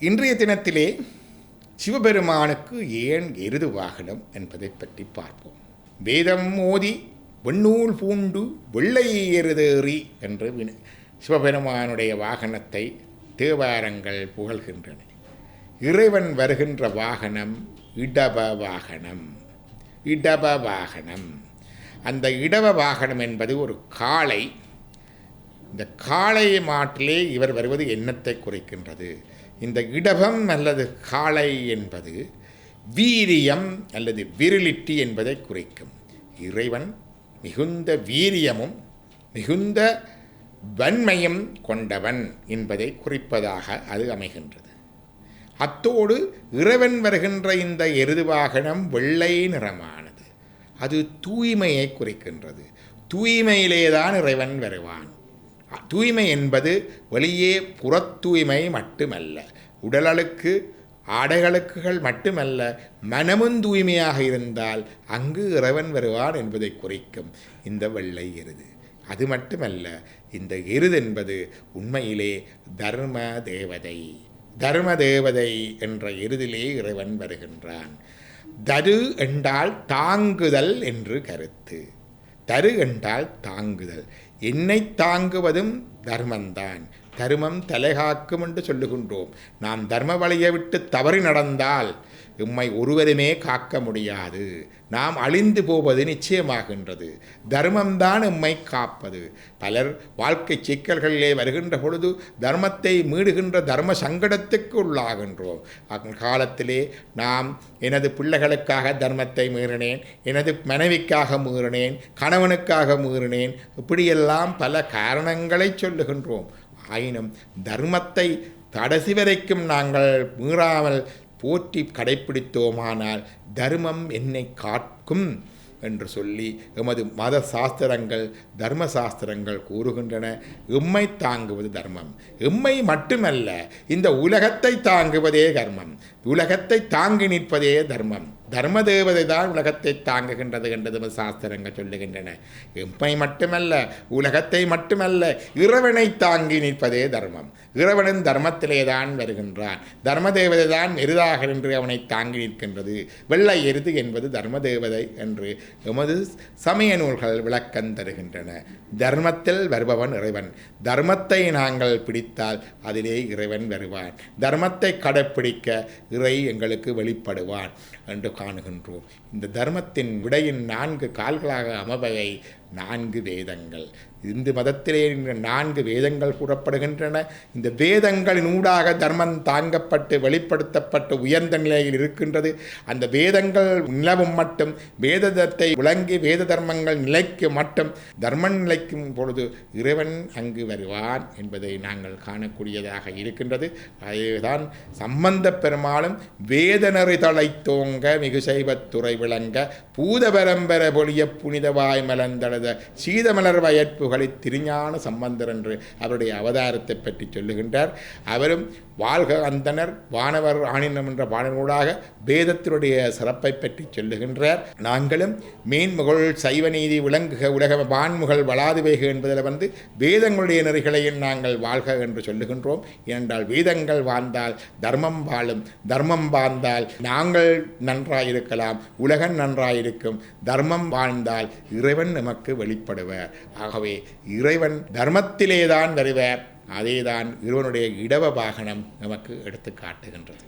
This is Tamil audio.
இன்றைய தினத்திலே சிவபெருமானுக்கு ஏன் எருது வாகனம் என்பதை பற்றி பார்ப்போம். வேதம் மோதி வெண்ணூல் பூண்டு வெள்ளை எருதேறி என்று சிவபெருமானுடைய வாகனத்தை தேவாரங்கள் புகழ்கின்றன. இறைவன் வருகின்ற வாகனம் இடப வாகனம். இடப வாகனம், அந்த இடப வாகனம் என்பது ஒரு காளை. இந்த காளை மாட்டிலே இவர் வருவது எண்ணத்தை குறைக்கின்றது. இந்த இடபம் அல்லது காளை என்பது வீரியம் அல்லது விரிலிட்டி என்பதை குறிக்கும். இறைவன் மிகுந்த வீரியமும் மிகுந்த வன்மையும் கொண்டவன் என்பதை குறிப்பதாக அது அமைகின்றது. அத்தோடு இறைவன் வருகின்ற இந்த எருது வாகனம் வெள்ளை நிறமானது. அது தூய்மையை குறிக்கின்றது. தூய்மையிலேதான் இறைவன் வருவான். தூய்மை என்பது வெளியே புறத்தூய்மை மட்டுமல்ல, உடலழுக்கு ஆடைகளுக்குகள் மட்டுமல்ல, மனமும் தூய்மையாக இருந்தால் அங்கு இறைவன் வருவான் என்பதை குறிக்கும் இந்த வெள்ளை எருது. அது மட்டுமல்ல, இந்த எருது என்பது உண்மையிலே தர்ம தேவதை. தர்ம தேவதை என்ற எருதிலே இறைவன் வருகின்றான். தரு என்றால் தாங்குதல் என்று கருத்து. தரு என்றால் தாங்குதல். என்னை தாங்குவதும் தர்மந்தான். தர்மம் தலைகாக்கும் என்று சொல்லுகின்றோம். நாம் தர்ம வழியை விட்டு தவறி நடந்தால் எம்மை ஒருவருமே காக்க முடியாது. நாம் அழிந்து போவது நிச்சயமாகின்றது. தர்மம்தான் எம்மை காப்பது. பலர் வாழ்க்கை சிக்கல்களிலே வருகின்ற பொழுது தர்மத்தை மீடுகின்ற தர்ம சங்கடத்துக்கு உள்ளாகின்றோம். அக்காலத்திலே நாம் எனது பிள்ளைகளுக்காக தர்மத்தை மீறினேன், எனது மனைவிக்காக மீறினேன், கணவனுக்காக மீறினேன், இப்படியெல்லாம் பல காரணங்களை சொல்லுகின்றோம். ஆயினும் தர்மத்தை கடைசி வரைக்கும் நாங்கள் மீறாமல் போற்றி கடைப்பிடித்தோமானால் தர்மம் என்னை காக்கும் என்று சொல்லி எமது மத சாஸ்திரங்கள் தர்ம சாஸ்திரங்கள் கூறுகின்றன. எம்மை தாங்குவது தர்மம். எம்மை மட்டுமல்ல, இந்த உலகத்தை தாங்குவதே தர்மம். உலகத்தை தாங்கி நிற்பதே தர்மம். தர்ம தேவதை தான் உலகத்தை தாங்குகின்றது என்று சாஸ்திரங்கள் சொல்லுகின்றன. எம்மை மட்டுமல்ல, உலகத்தை மட்டுமல்ல, இறைவனை தாங்கி நிற்பதே தர்மம். இறைவனின் தர்மத்திலே தான் வருகின்றான். தர்ம தேவதை தான் எருதாக என்று அவனை தாங்கி நிற்கின்றது. வெள்ளை எருது என்பது தர்ம தேவதை என்று எமது சமய நூல்கள் விளக்கம் தருகின்றன. தர்மத்தில் வருபவன் இறைவன். தர்மத்தை நாங்கள் பிடித்தால் அதிலே இறைவன் வருவான். தர்மத்தை கடைப்பிடிக்க இறை எங்களுக்கு வெளிப்படுவான் என்று காணுகின்றோம். இந்த தர்மத்தின் விடையின் 4 கால்களாக அமைபவை 4 வேதங்கள். இந்து மதத்திலே 4 வேதங்கள் கூறப்படுகின்றன. இந்த வேதங்களின் ஊடாக தர்மம் தாங்கப்பட்டு வெளிப்படுத்தப்பட்டு உயர்ந்த நிலையில் இருக்கின்றது. அந்த வேதங்கள் நிலவும் மட்டும் வேதத்தை விளங்கி வேத தர்மங்கள் நிலைக்கு மட்டும் தர்மம் நிலைக்கும் பொழுது இறைவன் அங்கு வருவான் என்பதை நாங்கள் காணக்கூடியதாக இருக்கின்றது. அதேதான் சம்பந்த பெருமாளும் வேதநெறி தழைத்தோங்க மிகு செய்வத்துறை விளங்க பூத பரம்பர பொழிய புனிதவாய் மலர்ந்தளத சீதமலர் வயற்பு திருஞான சம்பந்தர் என்று அவருடைய அவதாரத்தை பற்றி சொல்லுகின்றார். அவரும் வாழ்க அந்தனர் வானவர் ஆணினம் என்ற பாடலூடாக வேதத்தினுடைய சிறப்பை பற்றி சொல்லுகின்றார். நாங்களும் மேன்முகழ் சைவ நீதி விளங்குக உலக வான்முகழ் வளாதுவேக என்பதில் வேதங்களுடைய நெறிகளையும் நாங்கள் வாழ்க என்று சொல்லுகின்றோம். ஏனென்றால் வேதங்கள் வாழ்ந்தால் தர்மம் வாழும், தர்மம் வாழ்ந்தால் நாங்கள் நன்றாயிருக்கலாம், உலகம் நன்றாயிருக்கும். தர்மம் வாழ்ந்தால் இறைவன் நமக்கு வெளிப்படுவார். ஆகவே இறைவன் தர்மத்திலேதான் வருவார். அதேதான் இறைவனுடைய இடவ வாகனம் நமக்கு எடுத்து காட்டுகின்றது.